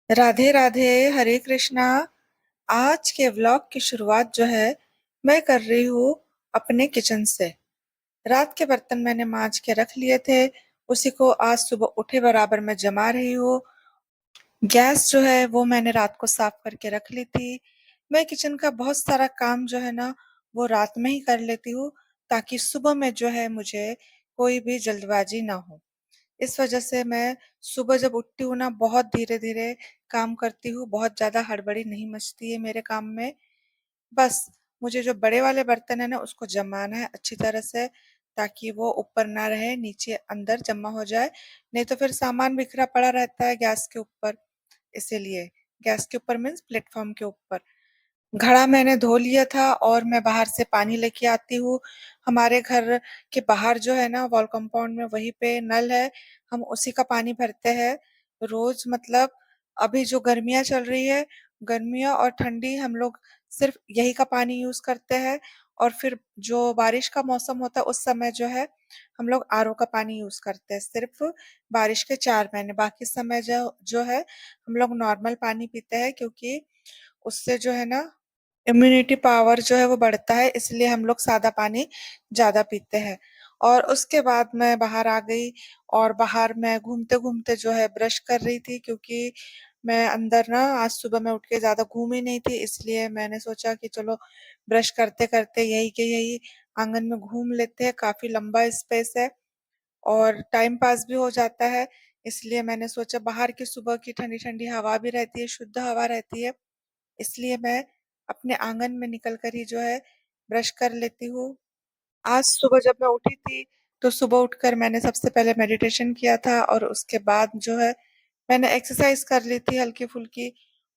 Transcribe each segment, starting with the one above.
राधे राधे। हरे कृष्णा। आज के व्लॉग की शुरुआत जो है मैं कर रही हूँ अपने किचन से। रात के बर्तन मैंने मांज के रख लिए थे, उसी को आज सुबह उठे बराबर मैं जमा रही हूँ। गैस जो है वो मैंने रात को साफ करके रख ली थी। मैं किचन का बहुत सारा काम जो है ना वो रात में ही कर लेती हूँ, ताकि सुबह में जो है मुझे कोई भी जल्दबाजी ना हो। इस वजह से मैं सुबह जब उठती हूँ ना बहुत धीरे-धीरे काम करती हूँ, बहुत ज़्यादा हड़बड़ी नहीं मचती है मेरे काम में। बस मुझे जो बड़े वाले बर्तन है ना उसको जमाना है अच्छी तरह से, ताकि वो ऊपर ना रहे, नीचे अंदर जमा हो जाए। नहीं तो फिर सामान बिखरा पड़ा रहता है गैस के ऊपर, इसीलिए। गैस के ऊपर मीन्स प्लेटफ़ॉर्म के ऊपर। घड़ा मैंने धो लिया था और मैं बाहर से पानी लेके आती हूँ। हमारे घर के बाहर जो है ना वॉल कंपाउंड में वहीं पे नल है, हम उसी का पानी भरते हैं रोज़। मतलब अभी जो गर्मियाँ चल रही है, गर्मियाँ और ठंडी हम लोग सिर्फ़ यही का पानी यूज़ करते हैं, और फिर जो बारिश का मौसम होता है उस समय जो है हम लोग आरओ का पानी यूज़ करते हैं, सिर्फ़ बारिश के 4 महीने। बाकी समय जो जो है हम लोग नॉर्मल पानी पीते हैं, क्योंकि उससे जो है ना इम्यूनिटी पावर जो है वो बढ़ता है, इसलिए हम लोग सादा पानी ज़्यादा पीते हैं। और उसके बाद मैं बाहर आ गई, और बाहर मैं घूमते-घूमते जो है ब्रश कर रही थी, क्योंकि मैं अंदर ना आज सुबह मैं उठ के ज़्यादा घूमी नहीं थी, इसलिए मैंने सोचा कि चलो ब्रश करते-करते यही के यही आँगन में घूम लेते हैं, काफ़ी लंबा स्पेस है और टाइम पास भी हो जाता है। इसलिए मैंने सोचा बाहर की सुबह की ठंडी-ठंडी हवा भी रहती है, शुद्ध हवा रहती है। इसलिए मैं अपने आंगन में निकल कर ही जो है ब्रश कर लेती हूँ। आज सुबह जब मैं उठी थी, तो सुबह उठकर मैंने सबसे पहले मेडिटेशन किया था, और उसके बाद जो है मैंने एक्सरसाइज कर ली थी हल्की-फुल्की,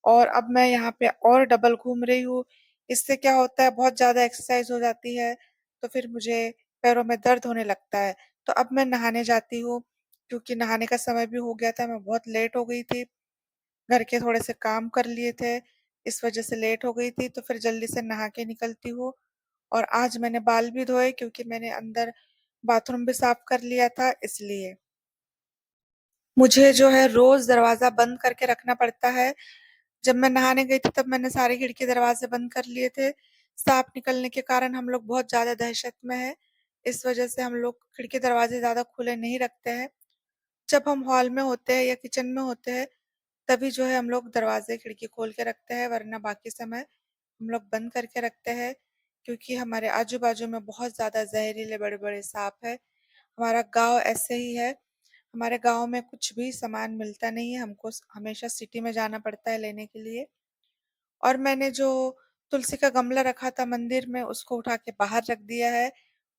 और अब मैं यहाँ पे और डबल घूम रही हूँ। इससे क्या होता है, बहुत ज़्यादा एक्सरसाइज हो जाती है, तो फिर मुझे पैरों में दर्द होने लगता है। तो अब मैं नहाने जाती हूँ, क्योंकि नहाने का समय भी हो गया था, मैं बहुत लेट हो गई थी। घर के थोड़े से काम कर लिए थे, इस वजह से लेट हो गई थी, तो फिर जल्दी से नहा के निकलती हूँ। और आज मैंने बाल भी धोए, क्योंकि मैंने अंदर बाथरूम भी साफ कर लिया था, इसलिए। मुझे जो है रोज़ दरवाज़ा बंद करके रखना पड़ता है। जब मैं नहाने गई थी तब मैंने सारे खिड़की दरवाज़े बंद कर लिए थे। साँप निकलने के कारण हम लोग बहुत ज़्यादा दहशत में हैं, इस वजह से हम लोग खिड़की दरवाज़े ज़्यादा खुले नहीं रखते हैं। जब हम हॉल में होते हैं या किचन में होते हैं, तभी जो है हम लोग दरवाज़े खिड़की खोल के रखते हैं, वरना बाकी समय हम लोग बंद करके रखते हैं, क्योंकि हमारे आजू-बाजू में बहुत ज़्यादा ज़हरीले बड़े-बड़े साँप हैं। हमारा गाँव ऐसे ही है, हमारे गाँव में कुछ भी सामान मिलता नहीं है, हमको हमेशा सिटी में जाना पड़ता है लेने के लिए। और मैंने जो तुलसी का गमला रखा था मंदिर में, उसको उठा के बाहर रख दिया है,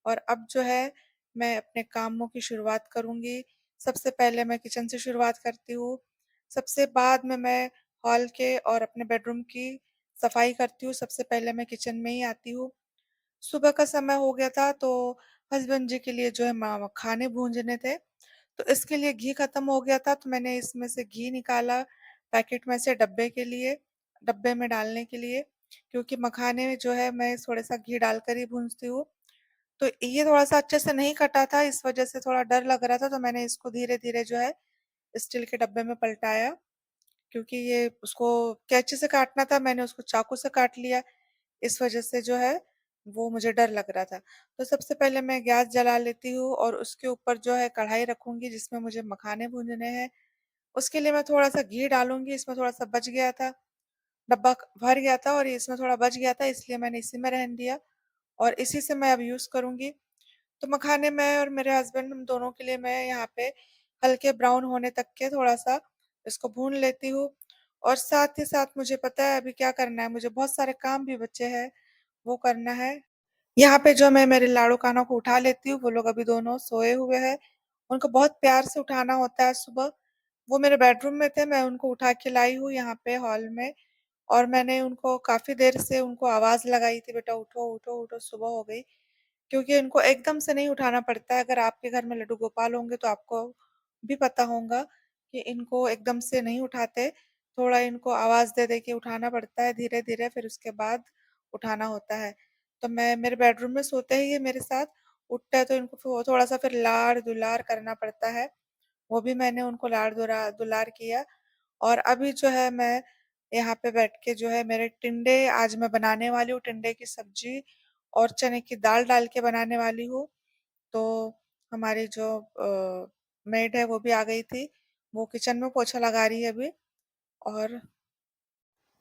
और अब जो है मैं अपने कामों की शुरुआत करूँगी। सबसे पहले मैं किचन से शुरुआत करती हूँ, सबसे बाद में मैं हॉल के और अपने बेडरूम की सफाई करती हूँ। सबसे पहले मैं किचन में ही आती हूँ। सुबह का समय हो गया था, तो हस्बैंड जी के लिए जो है खाने भूंजने थे, तो इसके लिए घी खत्म हो गया था, तो मैंने इसमें से घी निकाला पैकेट में से डब्बे में डालने के लिए, क्योंकि मखाने में जो है मैं थोड़ा-सा घी डालकर ही भूनती हूँ। तो ये थोड़ा-सा अच्छे से नहीं कटा था, इस वजह से थोड़ा डर लग रहा था, तो मैंने इसको धीरे-धीरे जो है स्टील के डब्बे में पलटाया, क्योंकि ये उसको कैंची से काटना था, मैंने उसको चाकू से काट लिया। इस वजह से जो है वो मुझे डर लग रहा था। तो सबसे पहले मैं गैस जला लेती हूँ, और उसके ऊपर जो है कढ़ाई रखूँगी जिसमें मुझे मखाने भूनने हैं। उसके लिए मैं थोड़ा-सा घी डालूँगी, इसमें थोड़ा-सा बच गया था, डब्बा भर गया था और ये इसमें थोड़ा बच गया था, इसलिए मैंने इसी में रहने दिया, और इसी से मैं अब यूज़ करूँगी। तो मखाने मैं और मेरे हस्बैंड हम दोनों के लिए मैं यहाँ पे हल्के ब्राउन होने तक के थोड़ा-सा इसको भून लेती हूँ, और साथ ही साथ मुझे पता है अभी क्या करना है, मुझे बहुत सारे काम भी बचे हैं, वो करना है। यहाँ पे जो मैं मेरे लाड़ू कानों को उठा लेती हूँ, वो लोग अभी दोनों सोए हुए हैं। उनको बहुत प्यार से उठाना होता है सुबह। वो मेरे बेडरूम में थे, मैं उनको उठा के लाई हूँ यहाँ पे हॉल में, और मैंने उनको काफ़ी देर से उनको आवाज़ लगाई थी, बेटा उठो, उठो, उठो, सुबह हो गई। क्योंकि इनको एकदम से नहीं उठाना पड़ता है, अगर आपके घर में लड्डू गोपाल होंगे तो आपको भी पता होगा कि इनको एकदम से नहीं उठाते, थोड़ा इनको आवाज़ दे-दे के उठाना पड़ता है धीरे-धीरे, फिर उसके बाद उठाना होता है। तो मैं मेरे बेडरूम में सोते ही ये मेरे साथ उठता है, तो इनको थोड़ा-सा फिर लाड़-दुलार करना पड़ता है, वो भी मैंने उनको लाड़-दुलार किया, और अभी जो है मैं यहाँ पे बैठ के जो है मेरे टिंडे आज मैं बनाने वाली हूँ, टिंडे की सब्जी और चने की दाल डाल के बनाने वाली हूँ। तो हमारी जो मेड है वो भी आ गई थी, वो किचन में पोछा लगा रही है अभी। और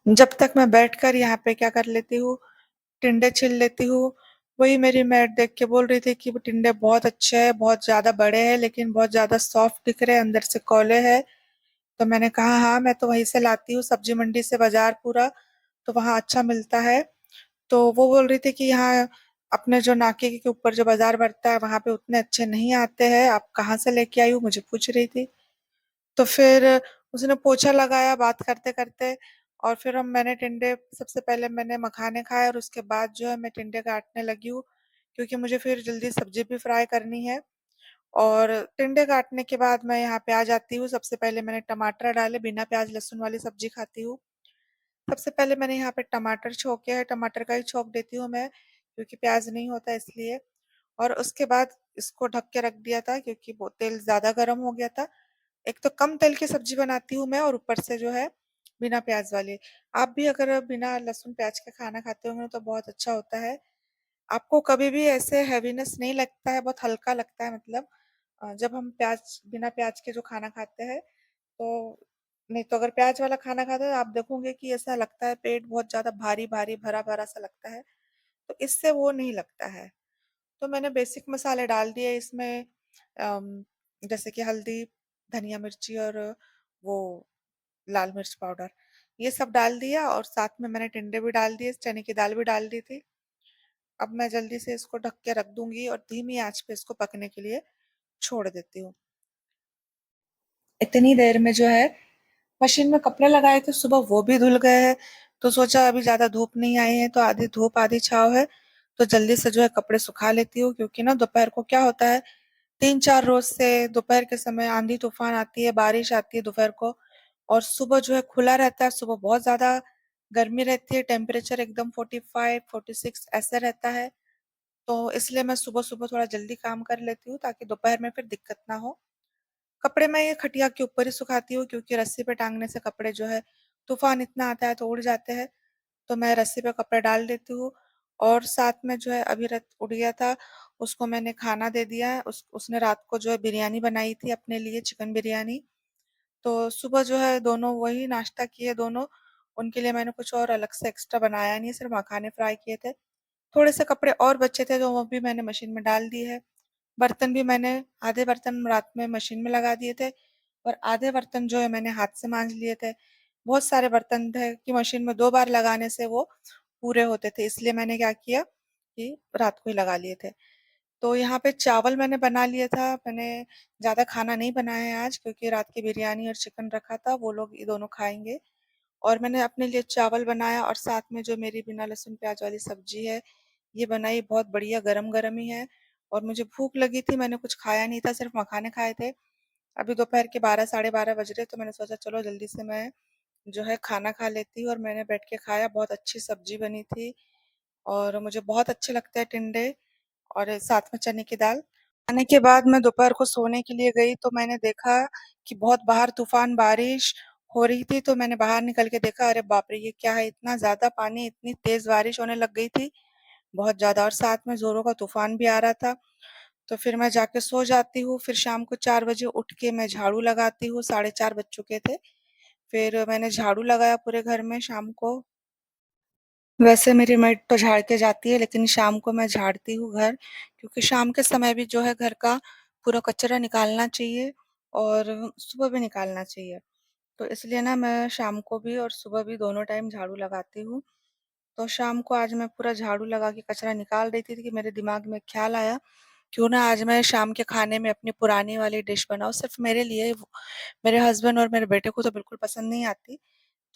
जब तक मैं बैठकर यहाँ पे क्या कर लेती हूँ, टिंडे छील लेती हूँ। वही मेरी मेड देख के बोल रही थी कि वो टिंडे बहुत अच्छे हैं, बहुत ज्यादा बड़े हैं, लेकिन बहुत ज्यादा सॉफ्ट दिख रहे हैं, अंदर से कौले हैं। तो मैंने कहा हाँ, मैं तो वहीं से लाती हूँ सब्जी मंडी से, बाजार पूरा, तो वहाँ अच्छा मिलता है। तो वो बोल रही थी कि यहाँ अपने जो नाके के ऊपर जो बाजार बढ़ता है वहां पे उतने अच्छे नहीं आते हैं, आप कहाँ से लेके आई हो, मुझे पूछ रही थी। तो फिर उसने पोछा लगाया बात करते करते, और फिर हम मैंने टिंडे सबसे पहले मैंने मखाने खाए और उसके बाद जो है मैं टिंडे काटने लगी हूँ, क्योंकि मुझे फिर जल्दी सब्जी भी फ्राई करनी है। और टिंडे काटने के बाद मैं यहाँ पे आ जाती हूँ। सबसे पहले मैंने टमाटर डाले, बिना प्याज लहसुन वाली सब्जी खाती हूँ। सबसे पहले मैंने यहाँ पे टमाटर छोंके हैं, टमाटर का ही छोंक देती हूँ मैं, क्योंकि प्याज नहीं होता इसलिए। और उसके बाद इसको ढक के रख दिया था क्योंकि वो तेल ज्यादा गर्म हो गया था। एक तो कम तेल की सब्जी बनाती हूँ मैं, और ऊपर से जो है बिना प्याज वाली। आप भी अगर बिना लहसुन प्याज का खाना खाते होंगे तो बहुत अच्छा होता है। आपको कभी भी ऐसे हैवीनेस नहीं लगता है, बहुत हल्का लगता है, मतलब जब हम प्याज बिना प्याज के जो खाना खाते हैं तो। नहीं तो अगर प्याज वाला खाना खाते हैं तो आप देखोगे कि ऐसा लगता है पेट बहुत ज्यादा भारी भारी भरा भरा सा लगता है। तो इससे वो नहीं लगता है। तो मैंने बेसिक मसाले डाल दिए इसमें, जैसे कि हल्दी, धनिया मिर्ची और वो लाल मिर्च पाउडर, ये सब डाल दिया। और साथ में मैंने टिंडे भी डाल दिए, चने की दाल भी डाल दी थी। अब मैं जल्दी से इसको ढक के रख दूंगी और धीमी आंच पे इसको पकने के लिए छोड़ देती हूँ। इतनी देर में जो है मशीन में कपड़े लगाए थे सुबह, वो भी धुल गए हैं। तो सोचा अभी ज्यादा धूप नहीं आई है तो आधी धूप आधी छाव है, तो जल्दी से जो है कपड़े सुखा लेती हूँ। क्योंकि ना दोपहर को क्या होता है, 3-4 रोज से दोपहर के समय आंधी तूफान आती है, बारिश आती है दोपहर को। और सुबह जो है खुला रहता है, सुबह बहुत ज्यादा गर्मी रहती है, टेम्परेचर एकदम 45-46 ऐसा रहता है। तो इसलिए मैं सुबह सुबह थोड़ा जल्दी काम कर लेती हूँ ताकि दोपहर में फिर दिक्कत ना हो। कपड़े मैं ये खटिया के ऊपर ही सुखाती हूँ, क्योंकि रस्सी पे टांगने से कपड़े जो है तूफान इतना आता है तो उड़ जाते हैं। तो मैं रस्सी पे कपड़े डाल देती हूँ। और साथ में जो है अभिरत उठ गया था, उसको मैंने खाना दे दिया है। उसने रात को जो है बिरयानी बनाई थी अपने लिए, चिकन बिरयानी। तो सुबह जो है दोनों वही नाश्ता किए दोनों। उनके लिए मैंने कुछ और अलग से एक्स्ट्रा बनाया नहीं, सिर्फ मखाने फ्राई किए थे। थोड़े से कपड़े और बचे थे तो वो भी मैंने मशीन में डाल दिए है। बर्तन भी मैंने आधे बर्तन रात में मशीन में लगा दिए थे, और आधे बर्तन जो है मैंने हाथ से मांज लिए थे। बहुत सारे बर्तन थे कि मशीन में 2 बार लगाने से वो पूरे होते थे, इसलिए मैंने क्या किया कि रात को ही लगा लिए थे। तो यहाँ पे चावल मैंने बना लिया था। मैंने ज्यादा खाना नहीं बनाया है आज, क्योंकि रात की बिरयानी और चिकन रखा था, वो लोग ये दोनों खाएंगे। और मैंने अपने लिए चावल बनाया, और साथ में जो मेरी बिना लहसुन प्याज वाली सब्जी है ये बनाई, बहुत बढ़िया गरम गरम ही है। और मुझे भूख लगी थी, मैंने कुछ खाया नहीं था, सिर्फ मखाने खाए थे। अभी दोपहर के 12 साढ़े 12 बज रहे, तो मैंने सोचा चलो जल्दी से मैं जो है खाना खा लेती हूँ। और मैंने बैठ के खाया, बहुत अच्छी सब्जी बनी थी। और मुझे बहुत अच्छे लगते हैं टिंडे, और साथ में चने की दाल। आने के बाद मैं दोपहर को सोने के लिए गई तो मैंने देखा कि बहुत बाहर तूफान बारिश हो रही थी। तो मैंने बाहर निकल के देखा, अरे बाप रे ये क्या है, इतना ज्यादा पानी, इतनी तेज बारिश होने लग गई थी, बहुत ज्यादा, और साथ में जोरों का तूफान भी आ रहा था। तो फिर मैं जाके सो जाती हूँ। फिर शाम को 4 बजे उठ के मैं झाड़ू लगाती हूँ, 4:30 बज चुके थे। फिर मैंने झाड़ू लगाया पूरे घर में शाम को। वैसे मेरी मेड तो झाड़ के जाती है, लेकिन शाम को मैं झाड़ती हूँ घर, क्योंकि शाम के समय भी जो है घर का पूरा कचरा निकालना चाहिए, और सुबह भी निकालना चाहिए। तो इसलिए ना मैं शाम को भी और सुबह भी दोनों टाइम झाड़ू लगाती हूँ। तो शाम को आज मैं पूरा झाड़ू लगा के कचरा निकाल रही थी कि मेरे दिमाग में ख्याल आया, क्यों ना आज मैं शाम के खाने में अपनी पुरानी वाली डिश बनाऊँ, सिर्फ मेरे लिए। मेरे हस्बैंड और मेरे बेटे को तो बिल्कुल पसंद नहीं आती,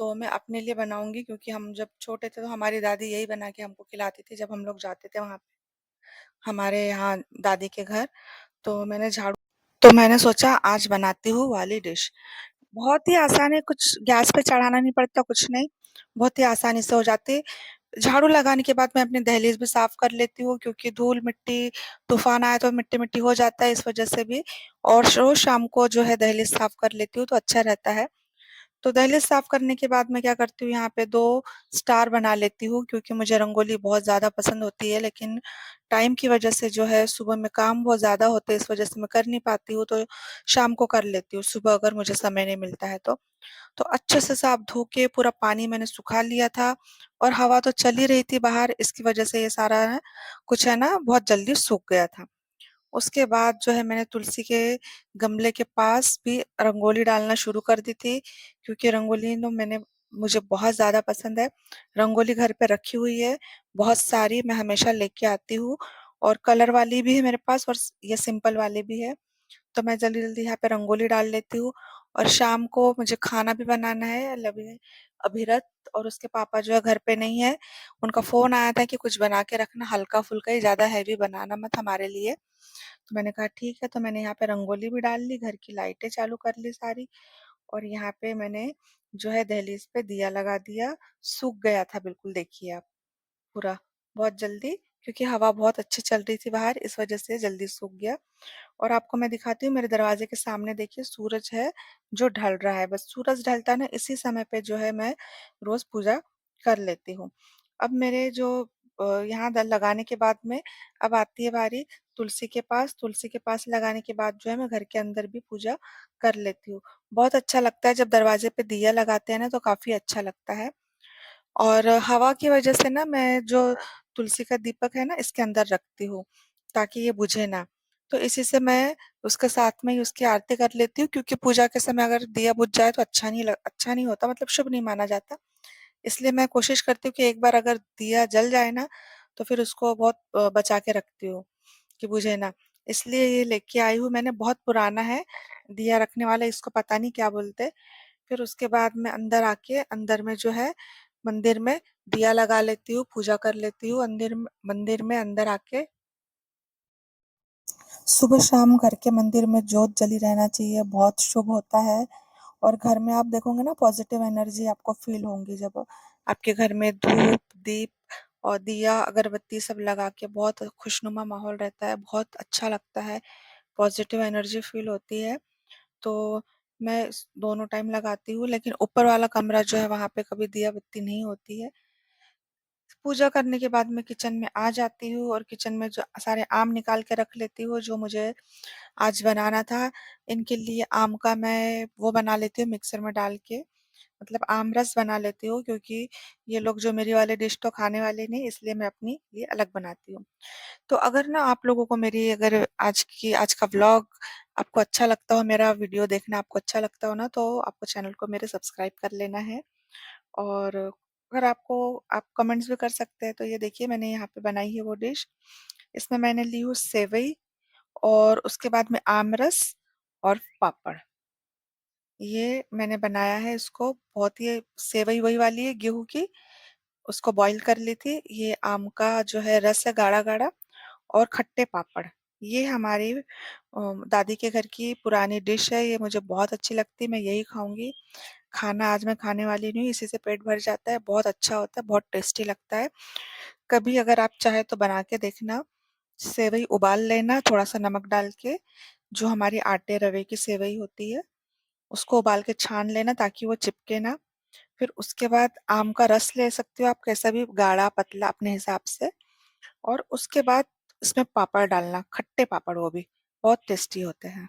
तो मैं अपने लिए बनाऊंगी। क्योंकि हम जब छोटे थे तो हमारी दादी यही बना के हमको खिलाती थी, जब हम लोग जाते थे वहां पे हमारे यहाँ दादी के घर। तो मैंने सोचा आज बनाती हूँ वाली डिश। बहुत ही आसान है, कुछ गैस पे चढ़ाना नहीं पड़ता, कुछ नहीं, बहुत ही आसानी से हो जाती है। झाड़ू लगाने के बाद मैं अपनी दहलीज भी साफ कर लेती हूँ, क्योंकि धूल मिट्टी तूफान आया तो मिट्टी मिट्टी हो जाता है, इस वजह से भी। और रोज शाम को जो है दहलीज साफ कर लेती हूँ तो अच्छा रहता है। तो दहलीज साफ करने के बाद मैं क्या करती हूँ, यहाँ पे 2 स्टार बना लेती हूँ, क्योंकि मुझे रंगोली बहुत ज़्यादा पसंद होती है, लेकिन टाइम की वजह से जो है सुबह में काम बहुत ज़्यादा होते हैं, इस वजह से मैं कर नहीं पाती हूँ, तो शाम को कर लेती हूँ, सुबह अगर मुझे समय नहीं मिलता है तो। तो अच्छे से साफ धो के पूरा पानी मैंने सुखा लिया था, और हवा तो चल ही रही थी बाहर, इसकी वजह से ये सारा ना कुछ है ना बहुत जल्दी सूख गया था। उसके बाद जो है मैंने तुलसी के गमले के पास भी रंगोली डालना शुरू कर दी थी, क्योंकि रंगोली ना मुझे बहुत ज़्यादा पसंद है। रंगोली घर पे रखी हुई है, बहुत सारी मैं हमेशा लेके आती हूँ, और कलर वाली भी है मेरे पास और ये सिंपल वाली भी है। तो मैं जल्दी-जल्दी यहाँ पे रंगोली डाल लेती हूँ, और शाम को मुझे खाना भी बनाना है। अभिरत और उसके पापा जो है घर पे नहीं है, उनका फ़ोन आया था कि कुछ बना के रखना, हल्का-फुल्का ही, ज़्यादा हेवी बनाना मत हमारे लिए। तो मैंने कहा ठीक है, तो मैंने यहाँ पे रंगोली भी डाल ली, घर की लाइटें चालू कर ली सारी, और यहाँ पे मैंने जो है दहलीज पे दिया लगा दिया। सूख गया था बिल्कुल, देखिए आप, पूरा, बहुत जल्दी, क्योंकि हवा बहुत अच्छी चल रही थी बाहर, इस वजह से जल्दी सूख गया। और आपको मैं दिखाती हूँ, मेरे दरवाजे के सामने देखिए सूरज है जो ढल रहा है। बस सूरज ढलता है ना, इसी समय पे जो है मैं रोज पूजा कर लेती हूँ। अब मेरे जो यहाँ दल लगाने के बाद में अब आती है बारी तुलसी के पास लगाने के बाद जो है मैं घर के अंदर भी पूजा कर लेती हूँ। बहुत अच्छा लगता है जब दरवाजे पे दिया लगाते हैं ना, तो काफी अच्छा लगता है। और हवा की वजह से ना मैं जो तुलसी का दीपक है ना इसके अंदर रखती हूँ, ताकि ये बुझे ना। तो इसी से मैं उसके साथ में ही उसकी आरती कर लेती हूँ, क्योंकि पूजा के समय अगर दिया बुझ जाए तो अच्छा नहीं होता, मतलब शुभ नहीं माना जाता। इसलिए मैं कोशिश करती हूँ कि एक बार अगर दिया जल जाए ना, तो फिर उसको बहुत बचा के रखती हूँ कि बुझे ना। इसलिए ये लेके आई हूँ मैंने, बहुत पुराना है दिया रखने वाला, इसको पता नहीं क्या बोलते। फिर उसके बाद मैं अंदर आके अंदर में जो है मंदिर में दिया लगा लेती हूँ, पूजा कर लेती हूँ मंदिर में अंदर आके। सुबह शाम घर के मंदिर में जोत जली रहना चाहिए, बहुत शुभ होता है। और घर में आप देखोगे ना, पॉजिटिव एनर्जी आपको फील होंगी जब आपके घर में धूप, दीप और दिया, अगरबत्ती सब लगा के, बहुत खुशनुमा माहौल रहता है, बहुत अच्छा लगता है, पॉजिटिव एनर्जी फील होती है। तो मैं दोनों टाइम लगाती हूँ, लेकिन ऊपर वाला कमरा जो है वहां पे कभी दिया बत्ती नहीं होती है। पूजा करने के बाद मैं किचन में आ जाती हूँ, और किचन में जो सारे आम निकाल के रख लेती हूँ जो मुझे आज बनाना था। इनके लिए आम का मैं वो बना लेती हूँ मिक्सर में डाल के, मतलब आम रस बना लेती हूँ, क्योंकि ये लोग जो मेरी वाली डिश तो खाने वाले नहीं, इसलिए मैं अपनी लिए अलग बनाती हूँ। तो अगर ना आप लोगों को मेरी अगर आज का व्लॉग आपको अच्छा लगता हो, मेरा वीडियो देखना आपको अच्छा लगता हो ना, तो आपको चैनल को मेरे सब्सक्राइब कर लेना है। और अगर आपको आप कमेंट्स भी कर सकते हैं। तो ये देखिए मैंने यहाँ पे बनाई है वो डिश। इसमें मैंने ली हूँ सेवई, और उसके बाद में आमरस और पापड़। ये मैंने बनाया है इसको, बहुत ही सेवई वही वाली है गेहूं की, उसको बॉईल कर ली थी। ये आम का जो है रस है गाढ़ा गाढ़ा, और खट्टे पापड़। ये हमारी दादी के घर की पुरानी डिश है, ये मुझे बहुत अच्छी लगती है, मैं यही खाऊंगी। खाना आज मैं खाने वाली नहीं हूँ, इसी से पेट भर जाता है, बहुत अच्छा होता है, बहुत टेस्टी लगता है। कभी अगर आप चाहे तो बना के देखना। सेवई उबाल लेना थोड़ा सा नमक डाल के, जो हमारी आटे रवे की सेवई होती है उसको उबाल के छान लेना, ताकि वो चिपके ना। फिर उसके बाद आम का रस ले सकते हो आप, कैसा भी, गाढ़ा पतला अपने हिसाब से। और उसके बाद इसमें पापड़ डालना, खट्टे पापड़, वो भी बहुत टेस्टी होते हैं।